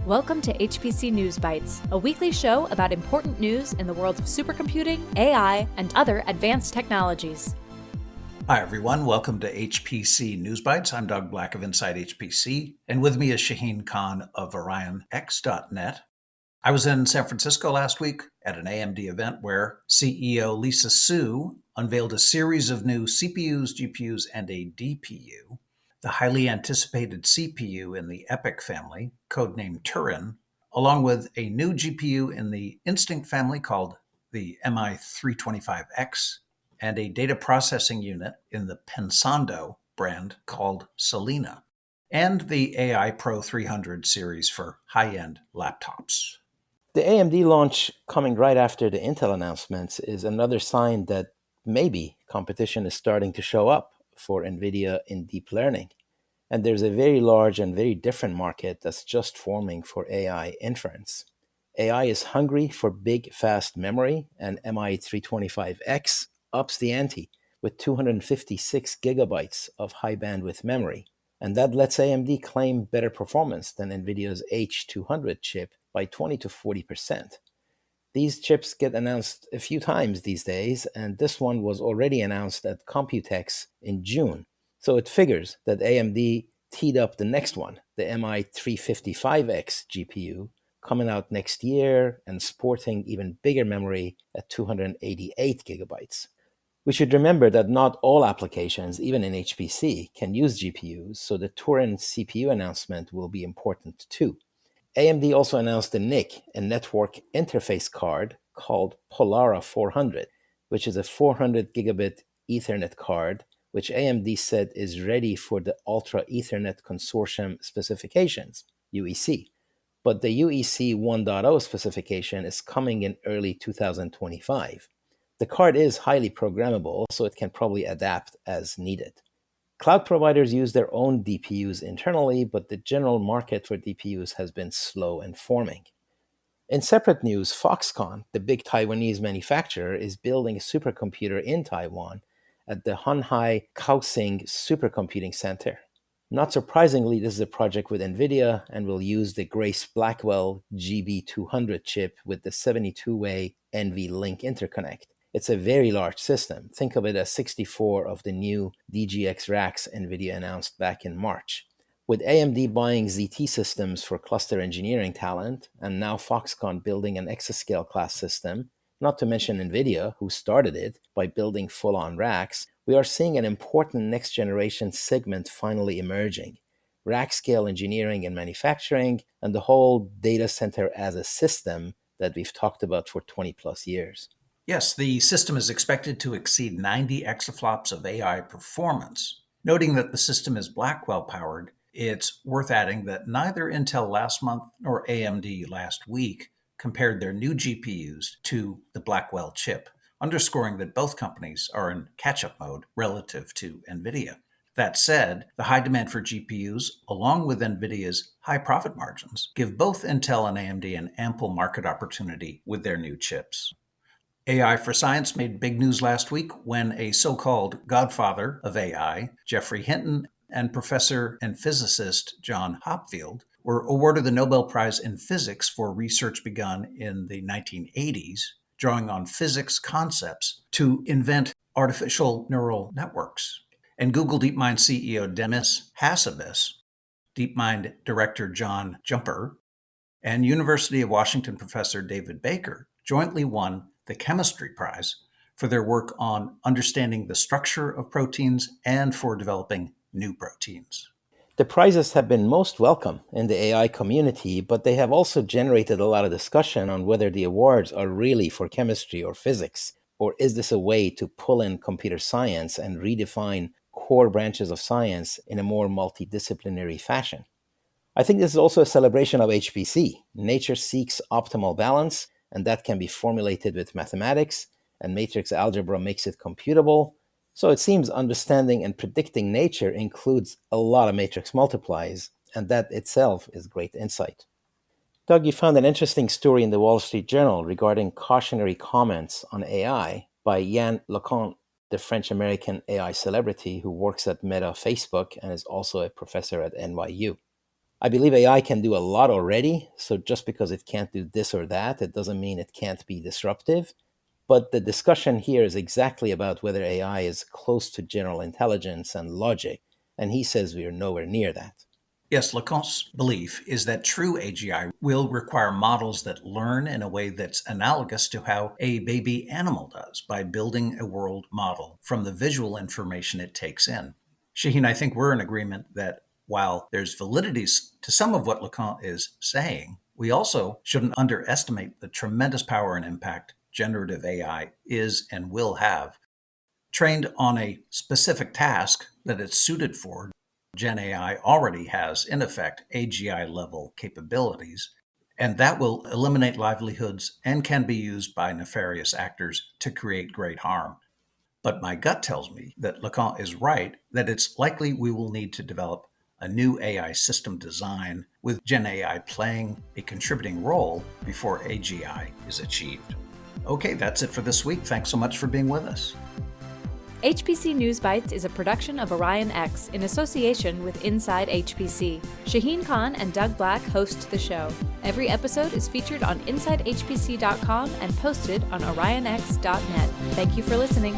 Welcome to HPC News Bytes, a weekly show about important news in the world of supercomputing, AI, and other advanced technologies. Hi, everyone. Welcome to HPC News Bytes. I'm Doug Black of Inside HPC, and with me is Shaheen Khan of OrionX.net. I was in San Francisco last week at an AMD event where CEO Lisa Su unveiled a series of new CPUs, GPUs, and a DPU. The highly anticipated CPU in the EPYC family, codenamed Turin, along with a new GPU in the Instinct family called the MI325X, and a data processing unit in the Pensando brand called Selena, and the AI Pro 300 series for high-end laptops. The AMD launch coming right after the Intel announcements is another sign that maybe competition is starting to show up for NVIDIA in deep learning. And there's a very large and very different market that's just forming for AI inference. AI is hungry for big, fast memory, and MI325X ups the ante with 256 gigabytes of high bandwidth memory. And that lets AMD claim better performance than NVIDIA's H200 chip by 20 to 40%. These chips get announced a few times these days, and this one was already announced at Computex in June. So it figures that AMD teed up the next one, the MI355X GPU, coming out next year and sporting even bigger memory at 288 gigabytes. We should remember that not all applications, even in HPC, can use GPUs, so the Turin CPU announcement will be important too. AMD also announced a NIC, a network interface card called Polara 400, which is a 400 gigabit Ethernet card, which AMD said is ready for the Ultra Ethernet Consortium specifications, UEC. But the UEC 1.0 specification is coming in early 2025. The card is highly programmable, so it can probably adapt as needed. Cloud providers use their own DPUs internally, but the general market for DPUs has been slow in forming. In separate news, Foxconn, the big Taiwanese manufacturer, is building a supercomputer in Taiwan at the Hunhai Kaohsiung Supercomputing Center. Not surprisingly, this is a project with NVIDIA and will use the Grace Blackwell GB200 chip with the 72-way NV-Link interconnect. It's a very large system. Think of it as 64 of the new DGX racks NVIDIA announced back in March. With AMD buying ZT Systems for cluster engineering talent, and now Foxconn building an exascale class system, not to mention NVIDIA, who started it by building full-on racks, we are seeing an important next-generation segment finally emerging. Rack scale engineering and manufacturing, and the whole data center as a system that we've talked about for 20 plus years. Yes, the system is expected to exceed 90 exaflops of AI performance. Noting that the system is Blackwell-powered, it's worth adding that neither Intel last month nor AMD last week compared their new GPUs to the Blackwell chip, underscoring that both companies are in catch-up mode relative to NVIDIA. That said, the high demand for GPUs, along with NVIDIA's high profit margins, give both Intel and AMD an ample market opportunity with their new chips. AI for Science made big news last week when a so-called godfather of AI, Geoffrey Hinton, and professor and physicist John Hopfield were awarded the Nobel Prize in Physics for research begun in the 1980s, drawing on physics concepts to invent artificial neural networks. And Google DeepMind CEO Demis Hassabis, DeepMind director John Jumper, and University of Washington professor David Baker jointly won the Chemistry Prize for their work on understanding the structure of proteins and for developing new proteins. The prizes have been most welcome in the AI community, but they have also generated a lot of discussion on whether the awards are really for chemistry or physics, or is this a way to pull in computer science and redefine core branches of science in a more multidisciplinary fashion. I think this is also a celebration of HPC. Nature seeks optimal balance, and that can be formulated with mathematics, and matrix algebra makes it computable. So it seems understanding and predicting nature includes a lot of matrix multiplies, and that itself is great insight. Doug, you found an interesting story in the Wall Street Journal regarding cautionary comments on AI by Yann LeCun, the French-American AI celebrity who works at Meta Facebook and is also a professor at NYU. I believe AI can do a lot already, so just because it can't do this or that, it doesn't mean it can't be disruptive. But the discussion here is exactly about whether AI is close to general intelligence and logic, and he says we are nowhere near that. Yes, LeCun's belief is that true AGI will require models that learn in a way that's analogous to how a baby animal does by building a world model from the visual information it takes in. Shaheen, I think we're in agreement that while there's validity to some of what LeCun is saying, we also shouldn't underestimate the tremendous power and impact generative AI is and will have. Trained on a specific task that it's suited for, Gen AI already has, in effect, AGI level capabilities, and that will eliminate livelihoods and can be used by nefarious actors to create great harm. But my gut tells me that LeCun is right, that it's likely we will need to develop a new AI system design with Gen AI playing a contributing role before AGI is achieved. Okay, that's it for this week. Thanks so much for being with us. HPC News Bytes is a production of Orion X in association with Inside HPC. Shaheen Khan and Doug Black host the show. Every episode is featured on InsideHPC.com and posted on OrionX.net. Thank you for listening.